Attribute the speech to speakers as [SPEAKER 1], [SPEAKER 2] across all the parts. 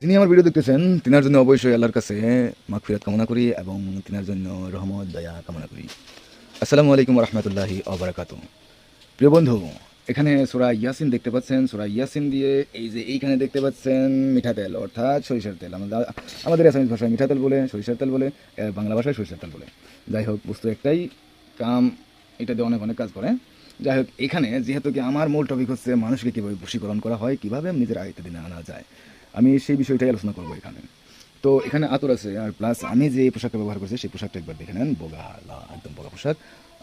[SPEAKER 1] যিনি আমার ভিডিও দেখতেছেন তিনার জন্য অবশ্যই আল্লাহর কাছে মাগফিরাত কামনা করি এবং তিনার জন্য রহমত দয়া কামনা করি। আসসালামু আলাইকুম রহমতুল্লাহি অবরাকাত। প্রিয় বন্ধু, এখানে সূরা ইয়াসিন দেখতে পাচ্ছেন। সূরা ইয়াসিন দিয়ে এই যে এইখানে দেখতে পাচ্ছেন মিঠা তেল অর্থাৎ সরিষার তেল। আমাদের আসামিজ ভাষায় মিঠা তেল বলে, সরিষার তেল বলে, বাংলা ভাষায় সরিষার তেল বলে। যাই হোক, বস্তু একটাই, কাম এটাতে অনেক অনেক কাজ করে। যাই হোক, এখানে যেহেতু কি আমার মূল টপিক হচ্ছে মানুষকে কীভাবে বশীকরণ করা হয়, কীভাবে নিজের আয়ত্তে দিনে আনা যায়, আমি সেই বিষয়টাই আলোচনা করবো এখানে। তো এখানে আতর আছে, আর প্লাস আমি যে পোশাকটা ব্যবহার করছি সেই পোশাকটা একবার দেখে নেন, বোগা একদম বোগা পোশাক।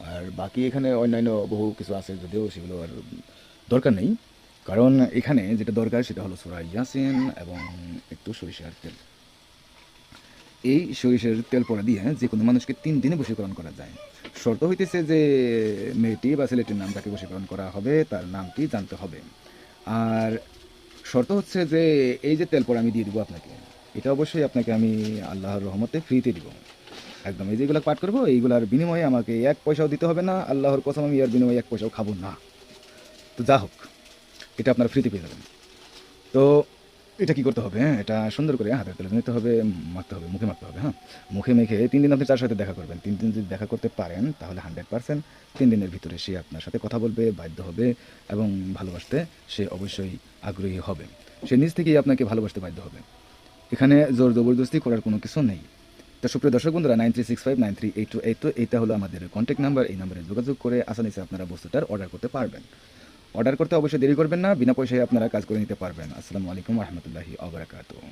[SPEAKER 1] আর বাকি এখানে অন্যান্য বহু কিছু আছে, যদিও সেগুলো আর দরকার নেই, কারণ এখানে যেটা দরকার সেটা হলো সূরা ইয়াসিন এবং একটু সরিষার তেল। এই সরিষার তেল পড়া দিয়ে যে কোনো মানুষকে 3 দিনে বশীকরণ করা যায়। শর্ত হইতেছে যে মেয়েটি বা ছেলেটির নাম তাকে বশীকরণ করা হবে, তার নামটি জানতে হবে। আর শর্ত হচ্ছে যে এই যে তেল পড়া আমি দিয়ে দিব আপনাকে, এটা অবশ্যই আপনাকে আমি আল্লাহর রহমতে ফ্রিতে দিব একদম। এই যেগুলো পাঠ করবো এইগুলার বিনিময়ে আমাকে 1 পয়সাও দিতে হবে না, আল্লাহর কসম আমি এর বিনিময়ে 1 পয়সাও খাবো না। তো যা হোক, এটা আপনারা ফ্রিতে পেয়ে যাবেন। তো এটা কি করতে হবে? হ্যাঁ, এটা সুন্দর করে হাতের তেলে নিতে হবে, মাখতে হবে, মুখে মাখতে হবে। হ্যাঁ, মুখে মেখে 3 দিন আপনি তার সাথে দেখা করবেন। 3 দিন যদি দেখা করতে পারেন তাহলে 100% 3 দিনের ভিতরে সে আপনার সাথে কথা বলবে, বাধ্য হবে এবং ভালোবাসতে সে অবশ্যই আগ্রহী হবে। সে নিজ থেকেই আপনাকে ভালোবাসতে বাধ্য হবে। এখানে জোর জবরদস্তি করার কোনো কিছু নেই। তো সুপ্রিয় দর্শক বন্ধুরা, 9365938282 এইটা হলো আমাদের কন্ট্যাক্ট নাম্বার। এই নাম্বারে যোগাযোগ করে আসানিসে আপনারা বস্তুটার অর্ডার করতে পারবেন। অর্ডার করতে অবশ্যই দেরি করবেন না, বিনা পয়সায় আপনারা কাজ করে নিতে পারবেন। আসসালামু আলাইকুম রহমতুল্লাহি অবরাকাতুহু।